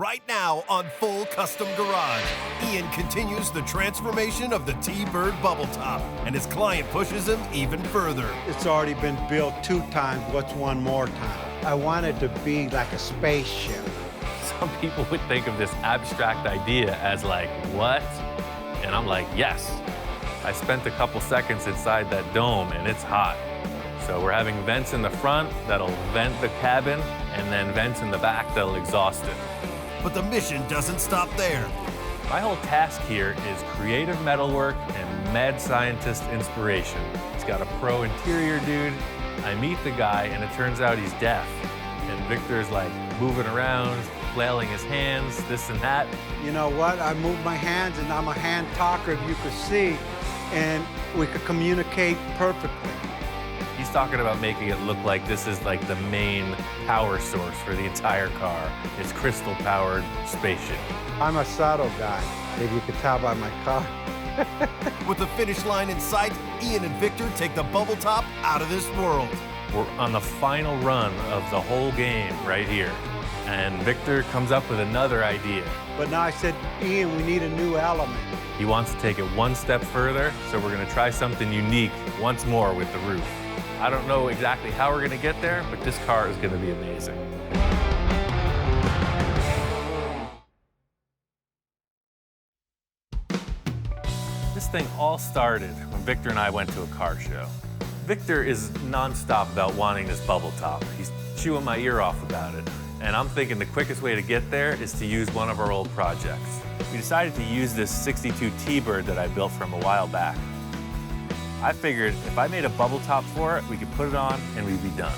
Right now on Full Custom Garage, Ian continues the transformation of the T-Bird bubble top, and his client pushes him even further. It's already been built 2 times. What's one more time? I want it to be like a spaceship. Some people would think of this abstract idea as like, what? And I'm like, yes. I spent a couple seconds inside that dome and it's hot. So we're having vents in the front that'll vent the cabin and then vents in the back that'll exhaust it. But the mission doesn't stop there. My whole task here is creative metalwork and mad scientist inspiration. He's got a pro interior dude. I meet the guy and it turns out he's deaf. And Victor's like moving around, flailing his hands, this and that. You know what? I move my hands and I'm a hand talker, if you could see, and we could communicate perfectly. He's talking about making it look like this is like the main power source for the entire car. It's crystal-powered spaceship. I'm a subtle guy, if you could tell by my car. With the finish line in sight, Ian and Victor take the bubble top out of this world. We're on the final run of the whole game right here. And Victor comes up with another idea. But now I said, Ian, we need a new element. He wants to take it one step further, so we're gonna try something unique once more with the roof. I don't know exactly how we're gonna get there, but this car is gonna be amazing. This thing all started when Victor and I went to a car show. Victor is nonstop about wanting this bubble top. He's chewing my ear off about it. And I'm thinking the quickest way to get there is to use one of our old projects. We decided to use this 62 T-Bird that I built from a while back. I figured if I made a bubble top for it, we could put it on and we'd be done.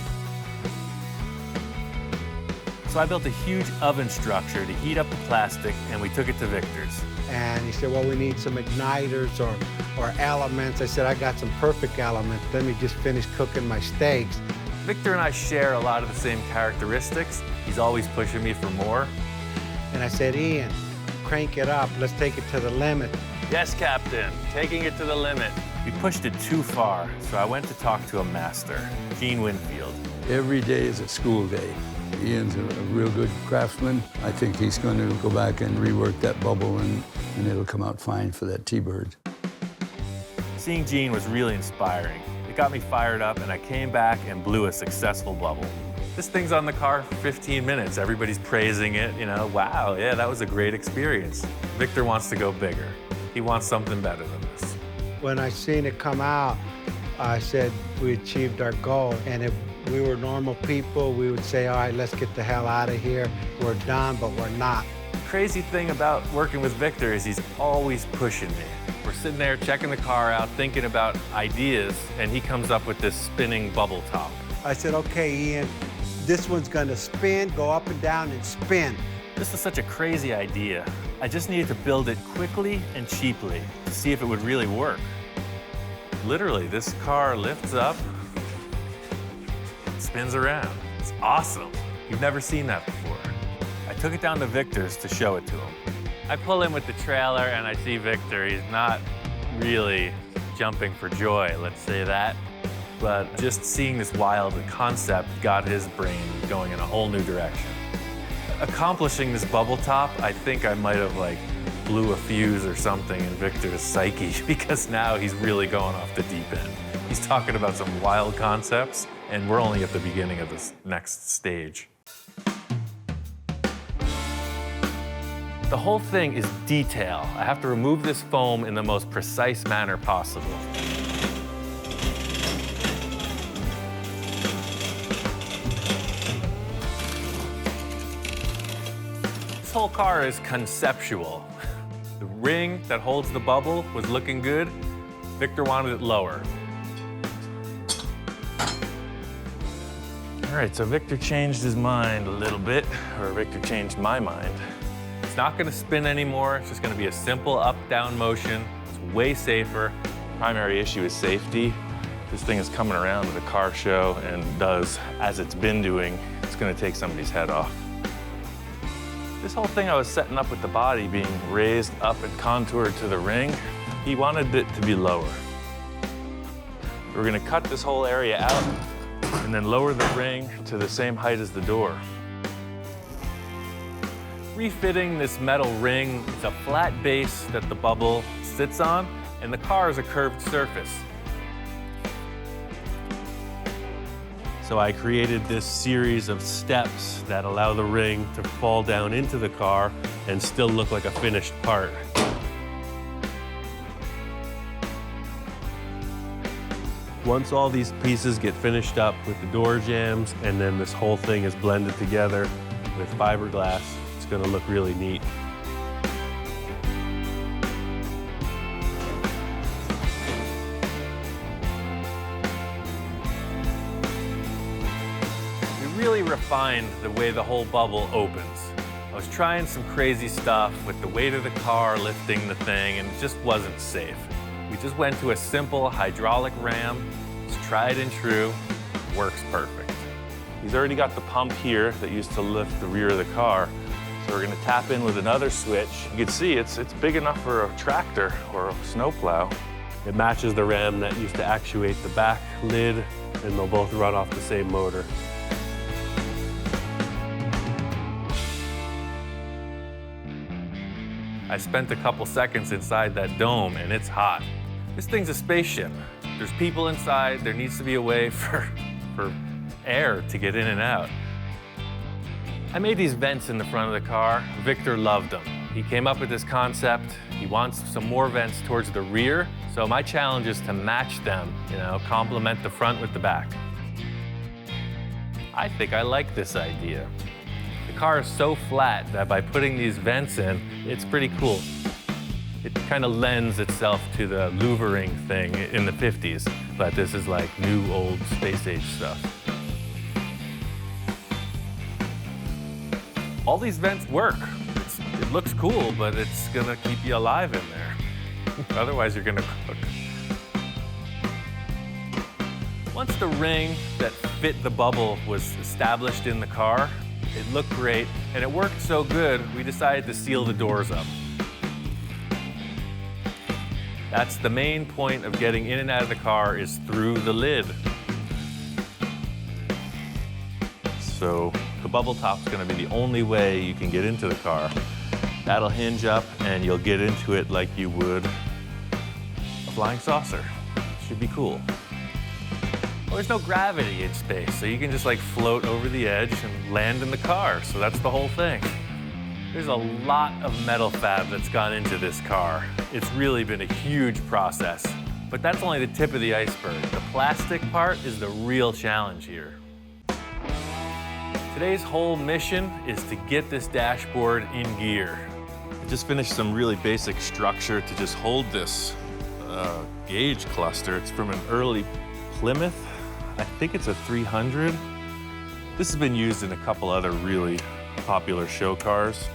So I built a huge oven structure to heat up the plastic and we took it to Victor's. And he said, well, we need some igniters or elements. I said, I got some perfect elements. Let me just finish cooking my steaks. Victor and I share a lot of the same characteristics. He's always pushing me for more. And I said, Ian, crank it up. Let's take it to the limit. Yes, Captain, taking it to the limit. We pushed it too far, so I went to talk to a master, Gene Winfield. Every day is a school day. Ian's a real good craftsman. I think he's going to go back and rework that bubble and it'll come out fine for that T-Bird. Seeing Gene was really inspiring. It got me fired up and I came back and blew a successful bubble. This thing's on the car for 15 minutes. Everybody's praising it, you know, wow, yeah, that was a great experience. Victor wants to go bigger. He wants something better than this. When I seen it come out, I said we achieved our goal. And if we were normal people, we would say, all right, let's get the hell out of here. We're done, but we're not. The crazy thing about working with Victor is he's always pushing me. We're sitting there checking the car out, thinking about ideas, and he comes up with this spinning bubble top. I said, okay, Ian, this one's gonna spin, go up and down and spin. This is such a crazy idea. I just needed to build it quickly and cheaply to see if it would really work. Literally, this car lifts up, spins around. It's awesome. You've never seen that before. I took it down to Victor's to show it to him. I pull in with the trailer and I see Victor. He's not really jumping for joy, let's say that. But just seeing this wild concept got his brain going in a whole new direction. Accomplishing this bubble top, I think I might have like blew a fuse or something in Victor's psyche because now he's really going off the deep end. He's talking about some wild concepts and we're only at the beginning of this next stage. The whole thing is detail. I have to remove this foam in the most precise manner possible. This whole car is conceptual. The ring that holds the bubble was looking good. Victor wanted it lower. All right, so Victor changed his mind a little bit, or Victor changed my mind. It's not gonna spin anymore. It's just gonna be a simple up-down motion. It's way safer. Primary issue is safety. This thing is coming around to the car show and does as it's been doing. It's gonna take somebody's head off. This whole thing I was setting up with the body being raised up and contoured to the ring, he wanted it to be lower. We're gonna cut this whole area out and then lower the ring to the same height as the door. Refitting this metal ring, it's a flat base that the bubble sits on, and the car is a curved surface. So I created this series of steps that allow the ring to fall down into the car and still look like a finished part. Once all these pieces get finished up with the door jambs, and then this whole thing is blended together with fiberglass, it's gonna look really neat. We really refined the way the whole bubble opens. I was trying some crazy stuff with the weight of the car lifting the thing, and it just wasn't safe. We just went to a simple hydraulic ram. It's tried and true, works perfect. He's already got the pump here that used to lift the rear of the car. So we're gonna tap in with another switch. You can see it's big enough for a tractor or a snowplow. It matches the ram that used to actuate the back lid, and they'll both run off the same motor. I spent a couple seconds inside that dome, and it's hot. This thing's a spaceship. There's people inside. There needs to be a way for air to get in and out. I made these vents in the front of the car. Victor loved them. He came up with this concept. He wants some more vents towards the rear. So my challenge is to match them, complement the front with the back. I think I like this idea. The car is so flat that by putting these vents in, it's pretty cool. It kind of lends itself to the louvering thing in the 50s, but this is like new, old, space-age stuff. All these vents work. It looks cool, but it's gonna keep you alive in there. Otherwise, you're gonna cook. Once the ring that fit the bubble was established in the car, it looked great, and it worked so good, we decided to seal the doors up. That's the main point of getting in and out of the car, is through the lid. So the bubble top's gonna be the only way you can get into the car. That'll hinge up, and you'll get into it like you would a flying saucer. Should be cool. Well, there's no gravity in space, so you can just float over the edge and land in the car. So that's the whole thing. There's a lot of metal fab that's gone into this car. It's really been a huge process, but that's only the tip of the iceberg. The plastic part is the real challenge here. Today's whole mission is to get this dashboard in gear. I just finished some really basic structure to just hold this gauge cluster. It's from an early Plymouth. I think it's a 300. This has been used in a couple other really popular show cars.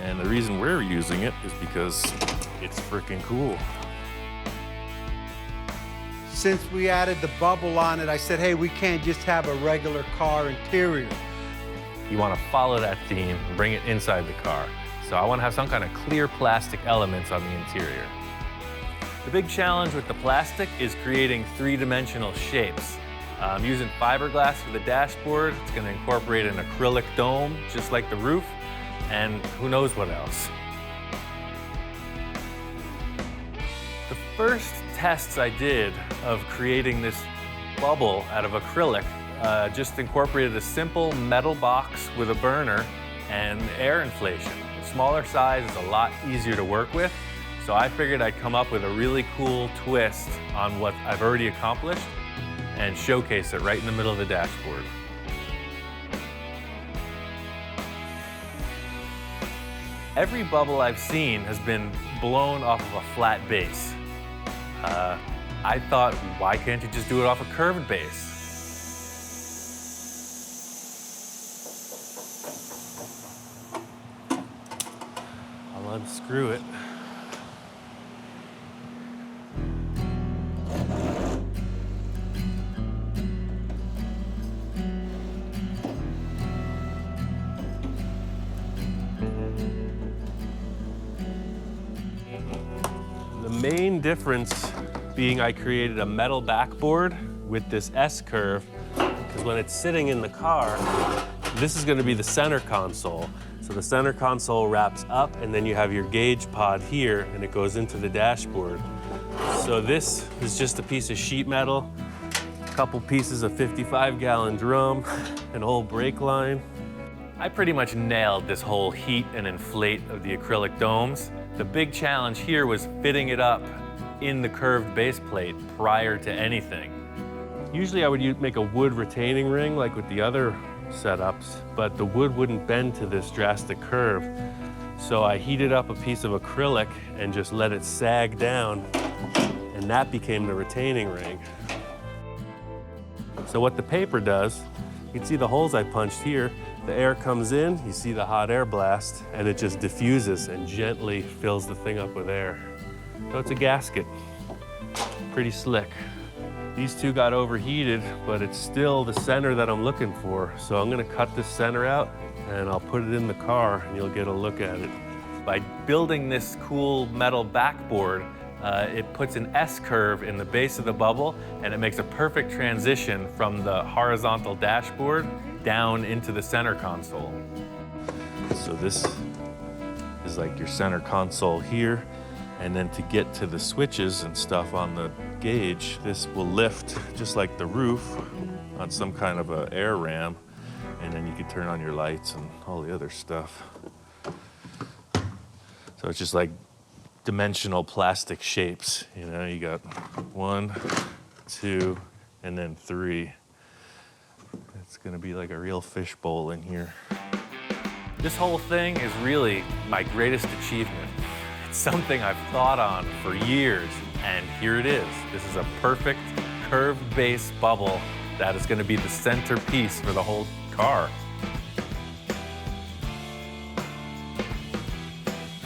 And the reason we're using it is because it's freaking cool. Since we added the bubble on it, I said, hey, we can't just have a regular car interior. You want to follow that theme and bring it inside the car. So I want to have some kind of clear plastic elements on the interior. The big challenge with the plastic is creating three-dimensional shapes. I'm using fiberglass for the dashboard. It's going to incorporate an acrylic dome, just like the roof, and who knows what else. The first tests I did of creating this bubble out of acrylic just incorporated a simple metal box with a burner and air inflation. The smaller size is a lot easier to work with, so I figured I'd come up with a really cool twist on what I've already accomplished and showcase it right in the middle of the dashboard. Every bubble I've seen has been blown off of a flat base. I thought, why can't you just do it off a curved base? I'll unscrew it. The main difference being I created a metal backboard with this S-curve, because when it's sitting in the car, this is going to be the center console. So the center console wraps up, and then you have your gauge pod here, and it goes into the dashboard. So this is just a piece of sheet metal, a couple pieces of 55-gallon drum, an old brake line. I pretty much nailed this whole heat and inflate of the acrylic domes. The big challenge here was fitting it up in the curved base plate prior to anything. Usually I would make a wood retaining ring like with the other setups, but the wood wouldn't bend to this drastic curve. So I heated up a piece of acrylic and just let it sag down, and that became the retaining ring. So what the paper does, you can see the holes I punched here. The air comes in, you see the hot air blast, and it just diffuses and gently fills the thing up with air. So it's a gasket, pretty slick. These two got overheated, but it's still the center that I'm looking for. So I'm gonna cut this center out and I'll put it in the car and you'll get a look at it. By building this cool metal backboard, it puts an S-curve in the base of the bubble, and it makes a perfect transition from the horizontal dashboard down into the center console. So this is like your center console here, and then to get to the switches and stuff on the gauge, this will lift just like the roof on some kind of a air ram, and then you can turn on your lights and all the other stuff. So it's just like dimensional plastic shapes. You know, you got 1, 2, and then 3. It's gonna be like a real fishbowl in here. This whole thing is really my greatest achievement. It's something I've thought on for years, and here it is. This is a perfect curved base bubble that is gonna be the centerpiece for the whole car.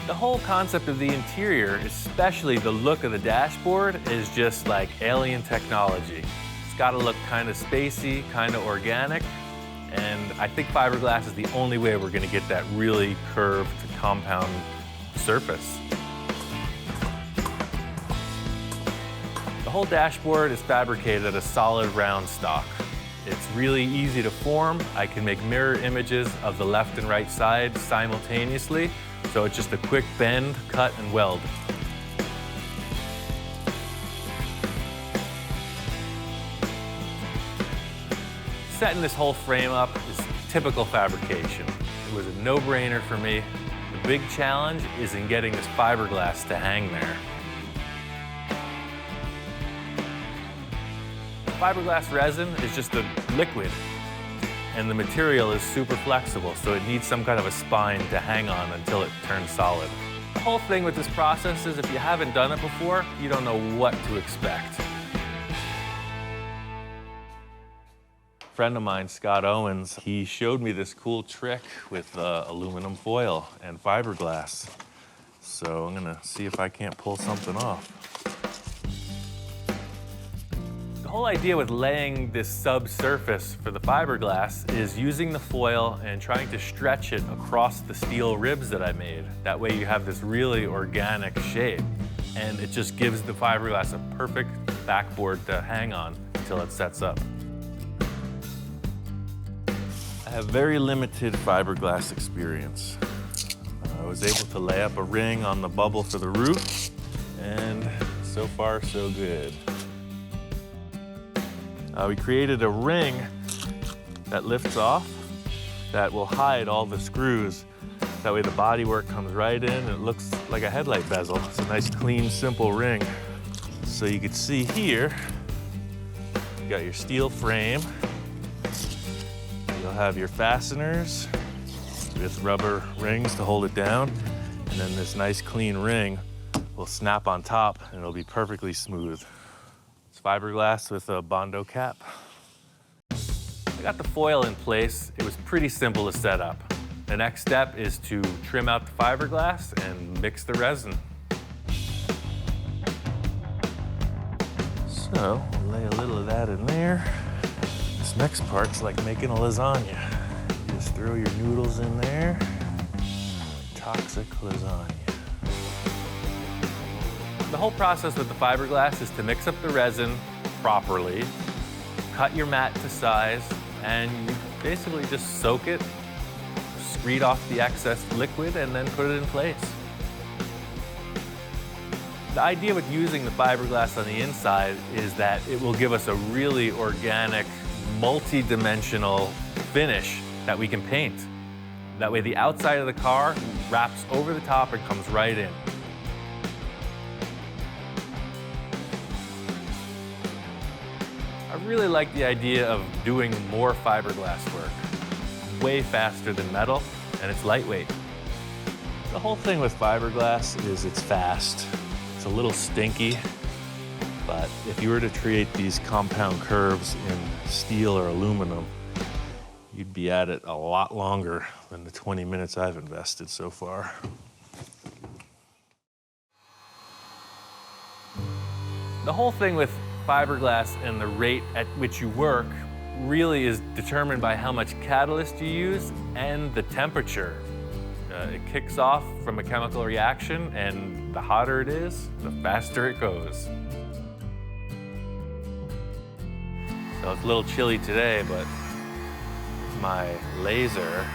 The whole concept of the interior, especially the look of the dashboard, is just like alien technology. It's got to look kind of spacey, kind of organic, and I think fiberglass is the only way we're going to get that really curved compound surface. The whole dashboard is fabricated at a solid round stock. It's really easy to form. I can make mirror images of the left and right side simultaneously. So it's just a quick bend, cut, and weld. Setting this whole frame up is typical fabrication. It was a no-brainer for me. The big challenge is in getting this fiberglass to hang there. Fiberglass resin is just a liquid, and the material is super flexible, so it needs some kind of a spine to hang on until it turns solid. The whole thing with this process is if you haven't done it before, you don't know what to expect. A friend of mine, Scott Owens, he showed me this cool trick with aluminum foil and fiberglass. So I'm gonna see if I can't pull something off. The whole idea with laying this subsurface for the fiberglass is using the foil and trying to stretch it across the steel ribs that I made. That way you have this really organic shape, and it just gives the fiberglass a perfect backboard to hang on until it sets up. I have very limited fiberglass experience. I was able to lay up a ring on the bubble for the roof, and so far so good. We created a ring that lifts off that will hide all the screws. That way the bodywork comes right in and it looks like a headlight bezel. It's a nice, clean, simple ring. So you can see here, you got your steel frame. You'll have your fasteners with rubber rings to hold it down. And then this nice, clean ring will snap on top and it'll be perfectly smooth. Fiberglass with a Bondo cap. I got the foil in place. It was pretty simple to set up. The next step is to trim out the fiberglass and mix the resin. So, we'll lay a little of that in there. This next part's like making a lasagna. You just throw your noodles in there. Toxic lasagna. The whole process with the fiberglass is to mix up the resin properly, cut your mat to size, and you basically just soak it, screed off the excess liquid and then put it in place. The idea with using the fiberglass on the inside is that it will give us a really organic, multi-dimensional finish that we can paint. That way the outside of the car wraps over the top and comes right in. I really like the idea of doing more fiberglass work. Way faster than metal, and it's lightweight. The whole thing with fiberglass is it's fast. It's a little stinky, but if you were to create these compound curves in steel or aluminum, you'd be at it a lot longer than the 20 minutes I've invested so far. The whole thing with fiberglass and the rate at which you work really is determined by how much catalyst you use and the temperature. It kicks off from a chemical reaction, and the hotter it is, the faster it goes. So it's a little chilly today, but with my laser,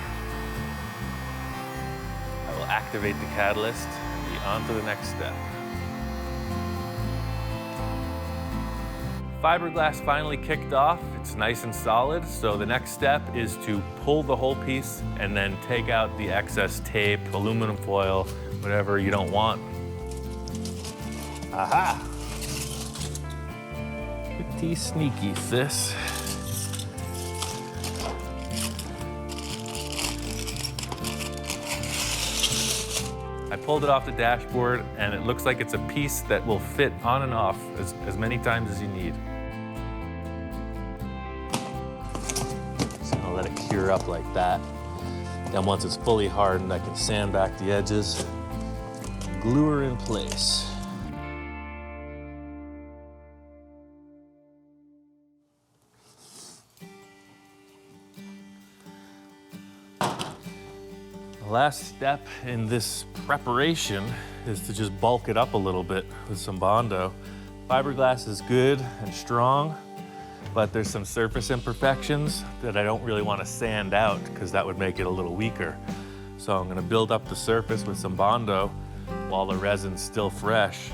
I will activate the catalyst and be on to the next step. Fiberglass finally kicked off. It's nice and solid, so the next step is to pull the whole piece and then take out the excess tape, aluminum foil, whatever you don't want. Aha! Pretty sneaky, sis. I pulled it off the dashboard, and it looks like it's a piece that will fit on and off as many times as you need. Let it cure up like that. Then once it's fully hardened, I can sand back the edges, glue her in place. The last step in this preparation is to just bulk it up a little bit with some Bondo. Fiberglass is good and strong, but there's some surface imperfections that I don't really want to sand out because that would make it a little weaker. So I'm going to build up the surface with some Bondo while the resin's still fresh.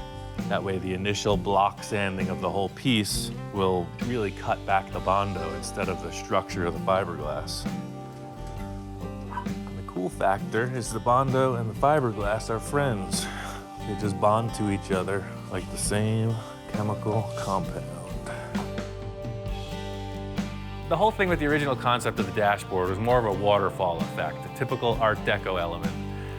That way the initial block sanding of the whole piece will really cut back the Bondo instead of the structure of the fiberglass. And the cool factor is the Bondo and the fiberglass are friends. They just bond to each other like the same chemical compound. The whole thing with the original concept of the dashboard was more of a waterfall effect, a typical Art Deco element.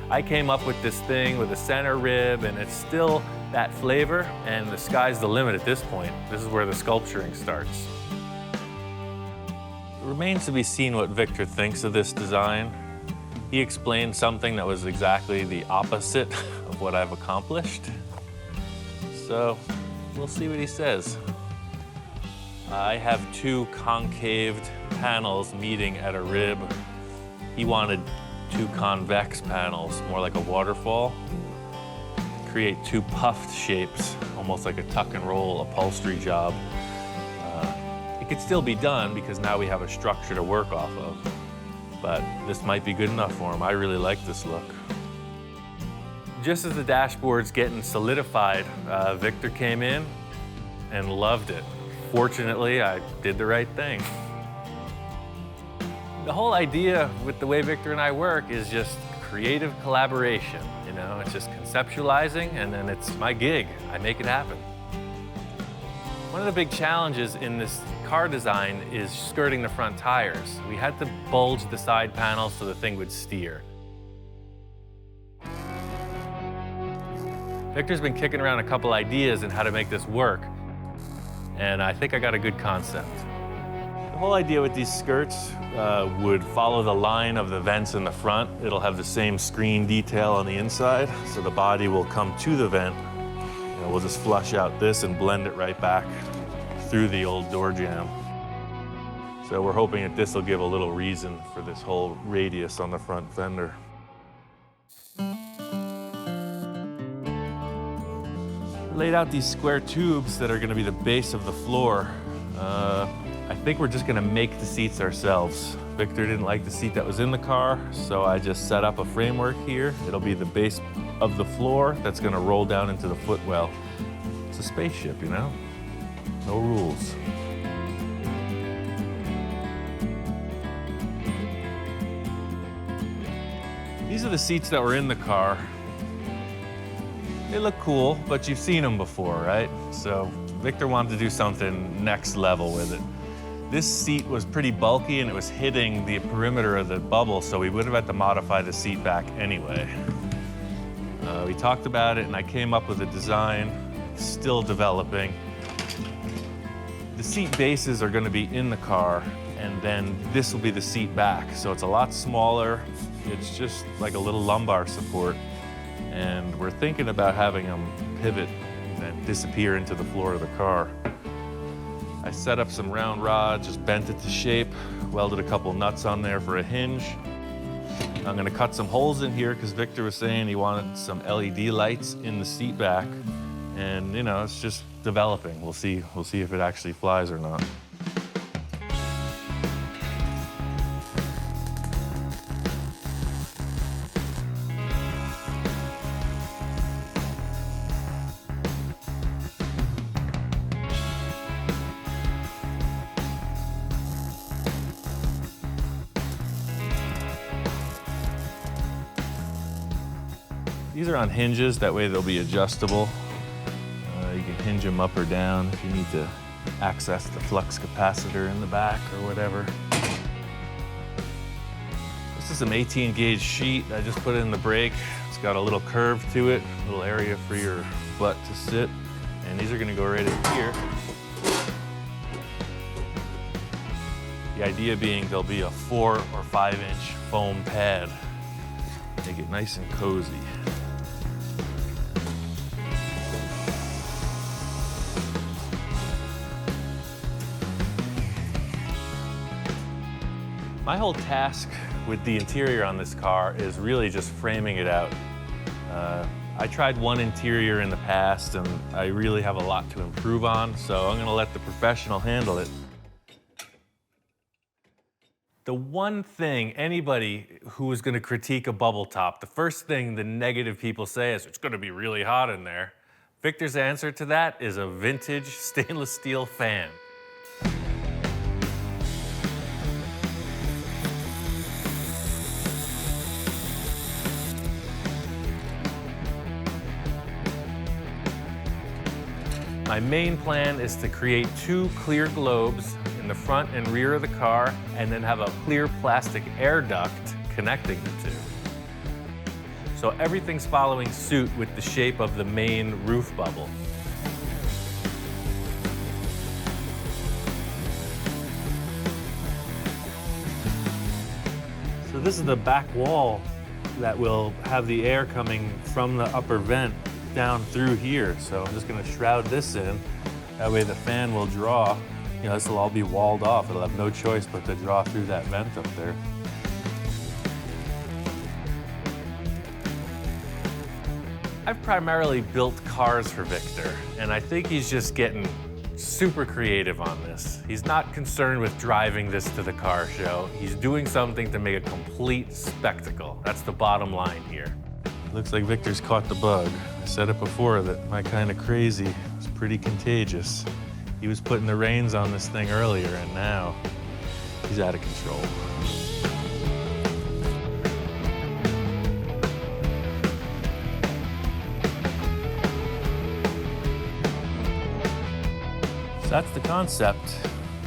I came up with this thing with a center rib, and it's still that flavor, and the sky's the limit at this point. This is where the sculpturing starts. It remains to be seen what Victor thinks of this design. He explained something that was exactly the opposite of what I've accomplished. So we'll see what he says. I have two concaved panels meeting at a rib. He wanted two convex panels, more like a waterfall. Create two puffed shapes, almost like a tuck and roll upholstery job. It could still be done because now we have a structure to work off of. But this might be good enough for him. I really like this look. Just as the dashboard's getting solidified, Victor came in and loved it. Fortunately, I did the right thing. The whole idea with the way Victor and I work is just creative collaboration. You know, it's just conceptualizing, and then it's my gig. I make it happen. One of the big challenges in this car design is skirting the front tires. We had to bulge the side panels so the thing would steer. Victor's been kicking around a couple ideas on how to make this work, and I think I got a good concept. The whole idea with these skirts would follow the line of the vents in the front. It'll have the same screen detail on the inside, so the body will come to the vent. You know, we'll just flush out this and blend it right back through the old door jamb. So we're hoping that this will give a little reason for this whole radius on the front fender. Laid out these square tubes that are going to be the base of the floor. I think we're just going to make the seats ourselves. Victor didn't like the seat that was in the car, so I just set up a framework here. It'll be the base of the floor that's gonna roll down into the footwell. It's a spaceship, you know? No rules. These are the seats that were in the car. They look cool, but you've seen them before, right? So Victor wanted to do something next level with it. This seat was pretty bulky and it was hitting the perimeter of the bubble, so we would have had to modify the seat back anyway. We talked about it and I came up with a design, still developing. The seat bases are gonna be in the car, and then this will be the seat back. So it's a lot smaller. It's just like a little lumbar support. And we're thinking about having them pivot and disappear into the floor of the car. I set up some round rods, just bent it to shape, welded a couple nuts on there for a hinge. I'm gonna cut some holes in here because Victor was saying he wanted some LED lights in the seat back. And you know, it's just developing. We'll see if it actually flies or not. These are on hinges, that way they'll be adjustable. You can hinge them up or down if you need to access the flux capacitor in the back or whatever. This is some 18 gauge sheet. I just put it in the brake. It's got a little curve to it, a little area for your butt to sit. And these are gonna go right in here. The idea being there'll be a 4 or 5 inch foam pad. Make it nice and cozy. My whole task with the interior on this car is really just framing it out. I tried one interior in the past and I really have a lot to improve on, so I'm gonna let the professional handle it. The one thing anybody who is gonna critique a bubble top, the first thing the negative people say is, it's gonna be really hot in there. Victor's answer to that is a vintage stainless steel fan. My main plan is to create 2 clear globes in the front and rear of the car, and then have a clear plastic air duct connecting the 2. So everything's following suit with the shape of the main roof bubble. So this is the back wall that will have the air coming from the upper vent down through here. So I'm just gonna shroud this in. That way the fan will draw. You know, this will all be walled off. It'll have no choice but to draw through that vent up there. I've primarily built cars for Victor, and I think he's just getting super creative on this. He's not concerned with driving this to the car show. He's doing something to make a complete spectacle. That's the bottom line here. Looks like Victor's caught the bug. I said it before that my kind of crazy is pretty contagious. He was putting the reins on this thing earlier, and now he's out of control. So that's the concept.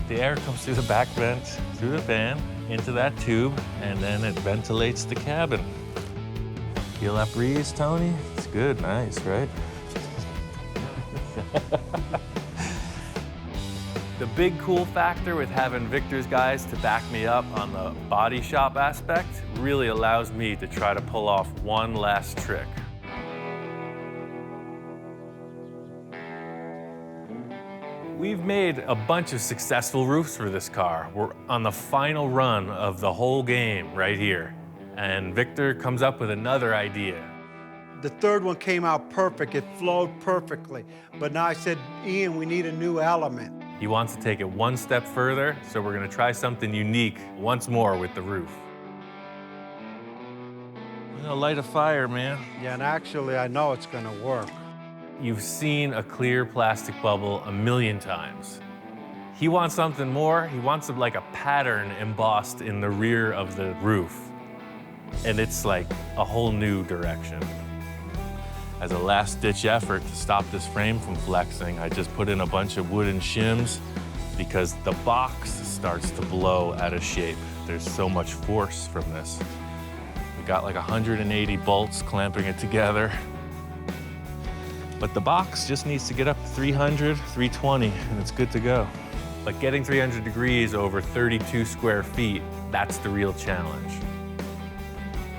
The air comes through the back vent, through the fan, into that tube, and then it ventilates the cabin. Feel that breeze, Tony? It's good, nice, right? The big cool factor with having Victor's guys to back me up on the body shop aspect really allows me to try to pull off one last trick. We've made a bunch of successful roofs for this car. We're on the final run of the whole game right here. And Victor comes up with another idea. The third one came out perfect. It flowed perfectly. But now I said, Ian, we need a new element. He wants to take it one step further, so we're gonna try something unique once more with the roof. I'm gonna light a fire, man. Yeah, and actually, I know it's gonna work. You've seen a clear plastic bubble a million times. He wants something more. He wants like a pattern embossed in the rear of the roof. And it's like a whole new direction. As a last-ditch effort to stop this frame from flexing, I just put in a bunch of wooden shims because the box starts to blow out of shape. There's so much force from this. We got like 180 bolts clamping it together. But the box just needs to get up to 300, 320, and it's good to go. But getting 300 degrees over 32 square feet, that's the real challenge.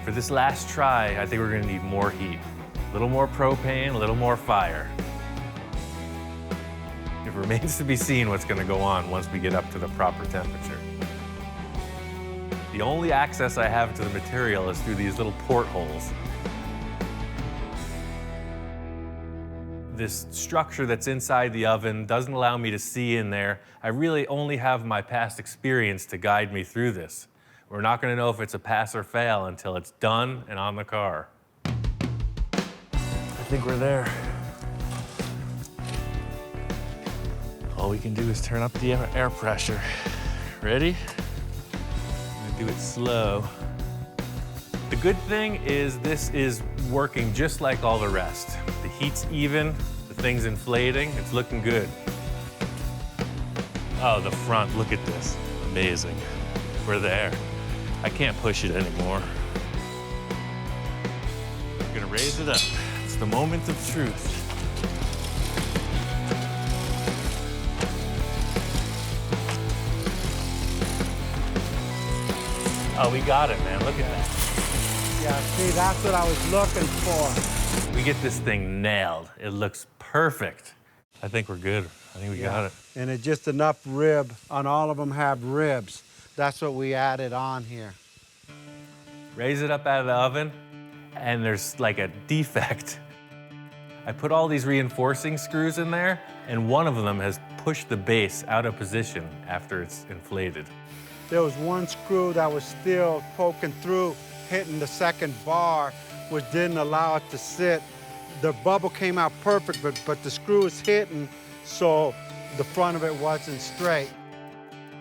For this last try, I think we're gonna need more heat. A little more propane, a little more fire. It remains to be seen what's gonna go on once we get up to the proper temperature. The only access I have to the material is through these little portholes. This structure that's inside the oven doesn't allow me to see in there. I really only have my past experience to guide me through this. We're not gonna know if it's a pass or fail until it's done and on the car. I think we're there. All we can do is turn up the air pressure. Ready? I'm gonna do it slow. The good thing is this is working just like all the rest. The heat's even, the thing's inflating, it's looking good. Oh, the front, look at this. Amazing. We're there. I can't push it anymore. I'm gonna raise it up. It's the moment of truth. Oh, we got it, man. Look at that. Yeah, see, that's what I was looking for. We get this thing nailed. It looks perfect. I think we're good. I think we got it. And it's just enough rib, and all of them have ribs. That's what we added on here. Raise it up out of the oven, and there's like a defect. I put all these reinforcing screws in there, and one of them has pushed the base out of position after it's inflated. There was one screw that was still poking through, hitting the second bar, which didn't allow it to sit. The bubble came out perfect, but the screw was hitting, so the front of it wasn't straight.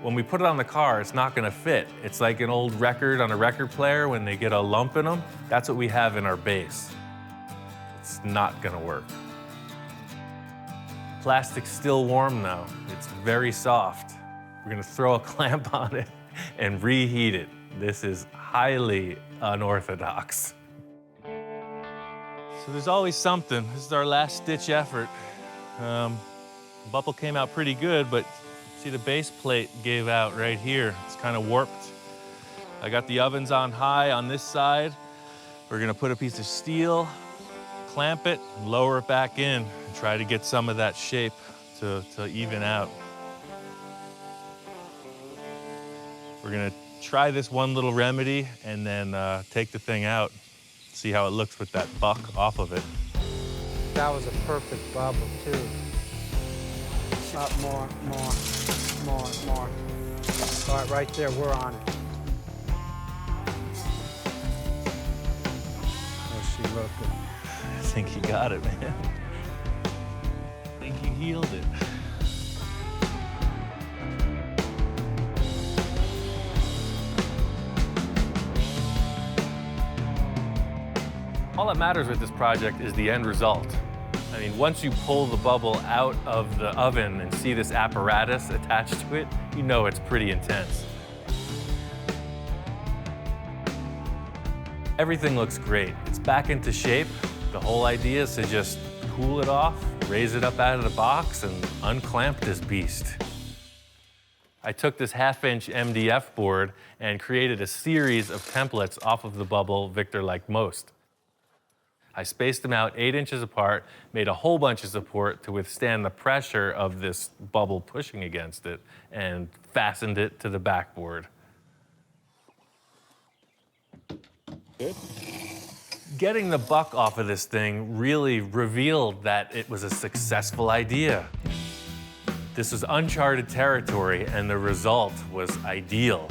When we put it on the car, it's not gonna fit. It's like an old record on a record player when they get a lump in them. That's what we have in our base. It's not gonna work. Plastic's still warm though. It's very soft. We're gonna throw a clamp on it and reheat it. This is highly unorthodox. So there's always something. This is our last ditch effort. The bubble came out pretty good, but see the base plate gave out right here. It's kind of warped. I got the ovens on high on this side. We're gonna put a piece of steel, clamp it, and lower it back in, and try to get some of that shape to even out. We're gonna try this one little remedy and then take the thing out, see how it looks with that buck off of it. That was a perfect bubble too. Up more. All right, right there, we're on it. How's she looking? I think you got it, man. I think you healed it. All that matters with this project is the end result. I mean, once you pull the bubble out of the oven and see this apparatus attached to it, you know it's pretty intense. Everything looks great. It's back into shape. The whole idea is to just cool it off, raise it up out of the box, and unclamp this beast. I took this 1/2-inch MDF board and created a series of templates off of the bubble Victor liked most. I spaced them out 8 inches apart, made a whole bunch of support to withstand the pressure of this bubble pushing against it, and fastened it to the backboard. Good. Getting the buck off of this thing really revealed that it was a successful idea. This was uncharted territory, and the result was ideal.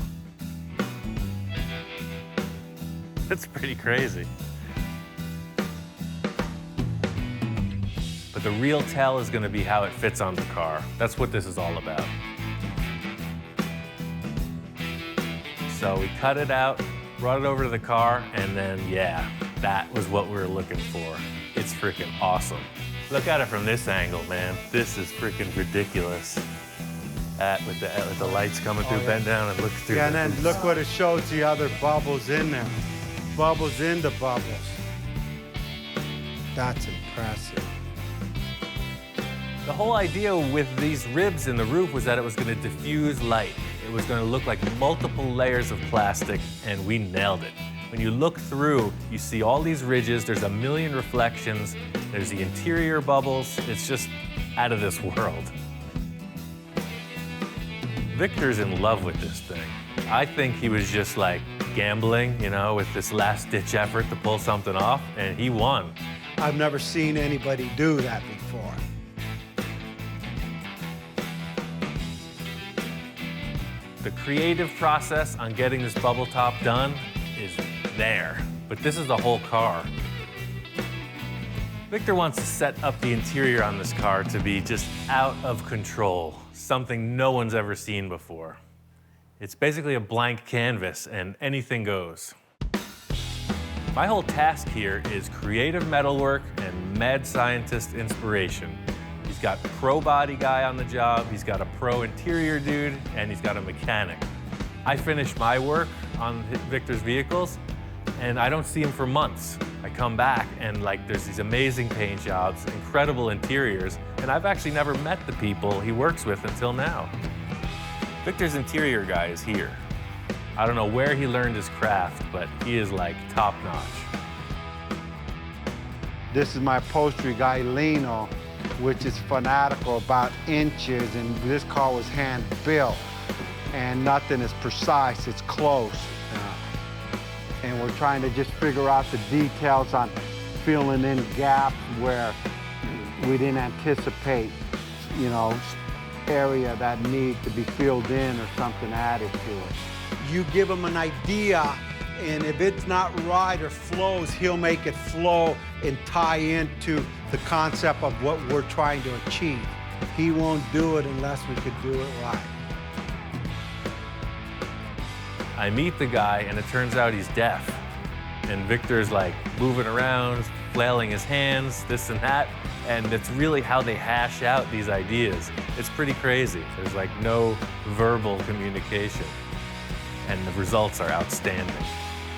That's pretty crazy. But the real tell is going to be how it fits on the car. That's what this is all about. So we cut it out, brought it over to the car, and then, yeah, that was what we were looking for. It's freaking awesome. Look at it from this angle, man. This is freaking ridiculous. That with the lights coming through, bend down and look through. Yeah, and then look what it shows, the other bubbles in there. Bubbles in the bubbles. That's impressive. The whole idea with these ribs in the roof was that it was going to diffuse light. It was going to look like multiple layers of plastic, and we nailed it. When you look through, you see all these ridges, there's a million reflections, there's the interior bubbles, it's just out of this world. Victor's in love with this thing. I think he was just like gambling, you know, with this last-ditch effort to pull something off, and he won. I've never seen anybody do that before. The creative process on getting this bubble top done is there, but this is the whole car. Victor wants to set up the interior on this car to be just out of control, something no one's ever seen before. It's basically a blank canvas and anything goes. My whole task here is creative metalwork and mad scientist inspiration. He's got pro body guy on the job, he's got a pro interior dude, and he's got a mechanic. I finish my work on Victor's vehicles, and I don't see him for months. I come back and like there's these amazing paint jobs, incredible interiors, and I've actually never met the people he works with until now. Victor's interior guy is here. I don't know where he learned his craft, but he is like top notch. This is my upholstery guy, Lino, which is fanatical about inches, and this car was hand built, and nothing is precise, it's close. And we're trying to just figure out the details on filling in gaps where we didn't anticipate, you know, area that need to be filled in or something added to it. You give him an idea, and if it's not right or flows, he'll make it flow and tie into the concept of what we're trying to achieve. He won't do it unless we could do it right. I meet the guy, and it turns out he's deaf. And Victor's like moving around, flailing his hands, this and that. And it's really how they hash out these ideas. It's pretty crazy. There's like no verbal communication. And the results are outstanding.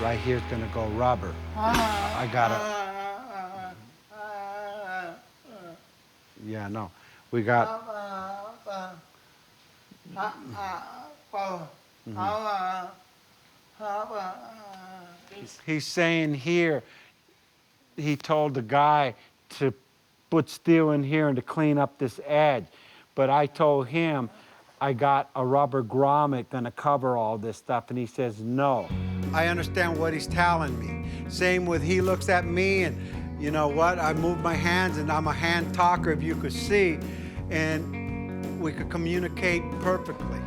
Right here is gonna go rubber. I gotta. Yeah, no. We got. He's saying here, he told the guy to put steel in here and to clean up this edge. But I told him I got a rubber grommet gonna cover all this stuff, and he says no. I understand what he's telling me. Same with he looks at me, and you know what? I move my hands, and I'm a hand talker, if you could see, and we could communicate perfectly.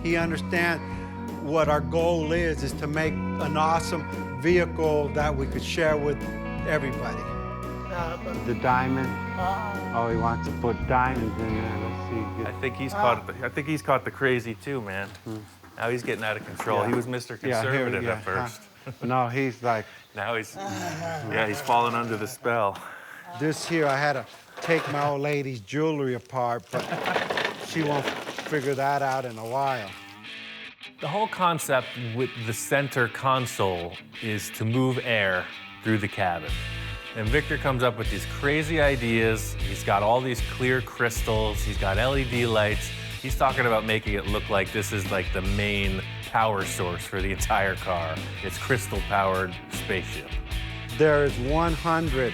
He understands what our goal is to make an awesome vehicle that we could share with everybody. The diamond. Oh, he wants to put diamonds in there. Let's see. I think he's caught the crazy too, man. Now he's getting out of control. Yeah. He was Mr. Conservative at first. No, he's like. Now he's fallen under the spell. This here, I had to take my old lady's jewelry apart, but she won't figure that out in a while. The whole concept with the center console is to move air through the cabin. And Victor comes up with these crazy ideas. He's got all these clear crystals. He's got LED lights. He's talking about making it look like this is like the main power source for the entire car. It's crystal-powered spaceship. There's 100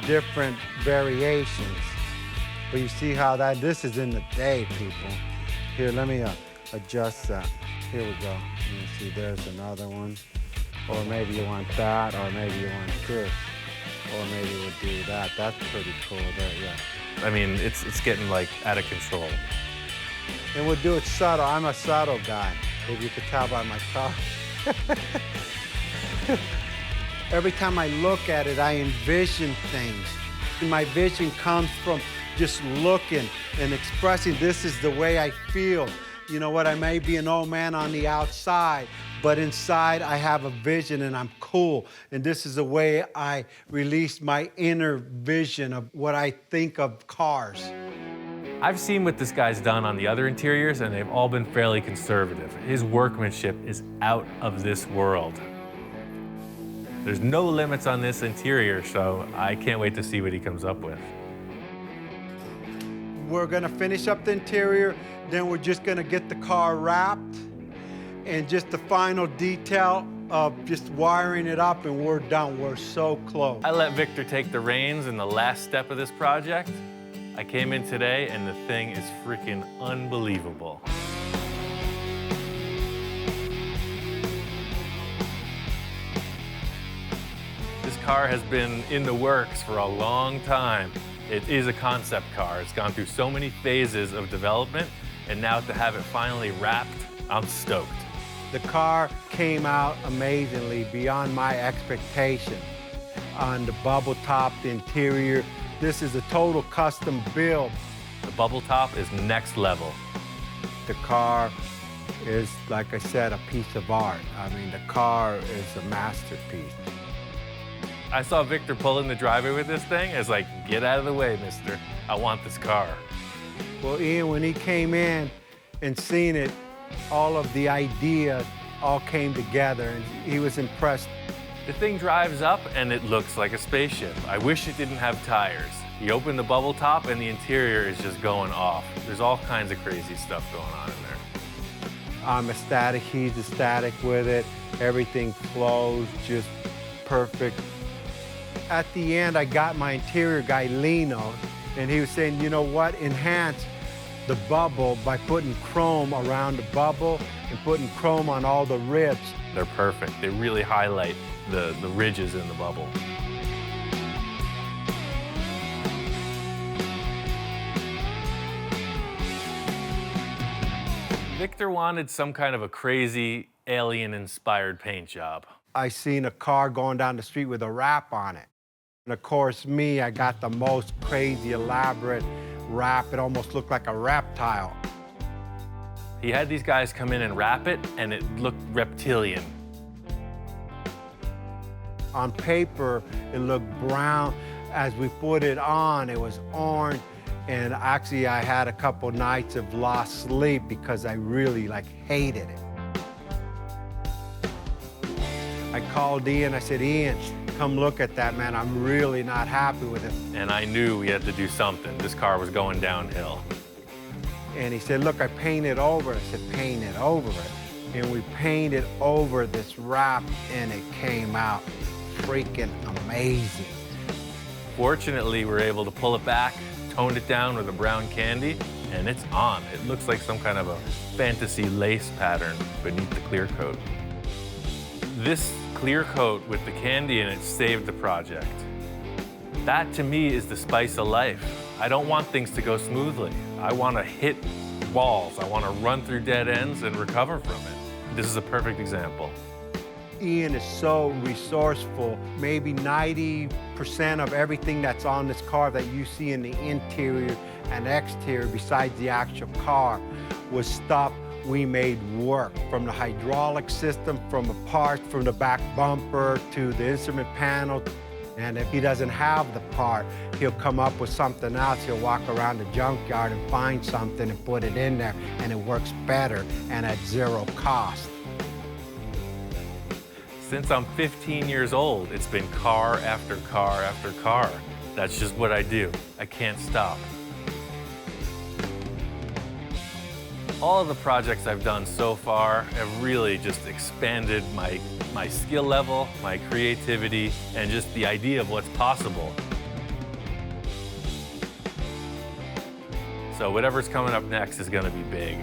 different variations. But you see how this is in the day, people. Here, let me adjust that. Here we go. You see, there's another one. Or maybe you want that, or maybe you want this. Or maybe we'll do that. That's pretty cool there, yeah. I mean, it's getting like out of control. And we'll do it subtle. I'm a subtle guy, if you could tell by my car. Every time I look at it, I envision things. And my vision comes from just looking and expressing, this is the way I feel. You know what, I may be an old man on the outside, but inside I have a vision and I'm cool. And this is the way I release my inner vision of what I think of cars. I've seen what this guy's done on the other interiors, and they've all been fairly conservative. His workmanship is out of this world. There's no limits on this interior, so I can't wait to see what he comes up with. We're gonna finish up the interior, then we're just gonna get the car wrapped, and just the final detail of just wiring it up, and we're done. We're so close. I let Victor take the reins in the last step of this project. I came in today, and the thing is freaking unbelievable. This car has been in the works for a long time. It is a concept car. It's gone through so many phases of development, and now to have it finally wrapped, I'm stoked. The car came out amazingly, beyond my expectation. On the bubble top, the interior, this is a total custom build. The bubble top is next level. The car is, like I said, a piece of art. I mean, the car is a masterpiece. I saw Victor pull in the driveway with this thing. I was like, get out of the way, mister. I want this car. Well, Ian, when he came in and seen it, all of the ideas all came together, and he was impressed. The thing drives up, and it looks like a spaceship. I wish it didn't have tires. You open the bubble top, and the interior is just going off. There's all kinds of crazy stuff going on in there. I'm ecstatic. He's ecstatic with it. Everything flows just perfect. At the end, I got my interior guy, Lino, and he was saying, you know what, enhance the bubble by putting chrome around the bubble and putting chrome on all the ribs. They're perfect. They really highlight the ridges in the bubble. Victor wanted some kind of a crazy alien-inspired paint job. I seen a car going down the street with a wrap on it. And of course, me, I got the most crazy, elaborate wrap. It almost looked like a reptile. He had these guys come in and wrap it, and it looked reptilian. On paper, it looked brown. As we put it on, it was orange. And actually, I had a couple nights of lost sleep because I really hated it. I called Ian, I said, Ian, come look at that, man. I'm really not happy with it. And I knew we had to do something. This car was going downhill. And he said, look, I painted over it. I said, paint it over it. And we painted over this wrap, and it came out freaking amazing. Fortunately, we were able to pull it back, toned it down with a brown candy, and it's on. It looks like some kind of a fantasy lace pattern beneath the clear coat. This clear coat with the candy in it saved the project. That, to me, is the spice of life. I don't want things to go smoothly. I want to hit walls. I want to run through dead ends and recover from it. This is a perfect example. Ian is so resourceful. Maybe 90% of everything that's on this car that you see in the interior and exterior, besides the actual car, was stuff we made work. From the hydraulic system, from the parts, from the back bumper to the instrument panel. And if he doesn't have the part, he'll come up with something else. He'll walk around the junkyard and find something and put it in there, and it works better and at zero cost. Since I'm 15 years old, it's been car after car after car. That's just what I do. I can't stop. All of the projects I've done so far have really just expanded my skill level, my creativity, and just the idea of what's possible. So whatever's coming up next is going to be big.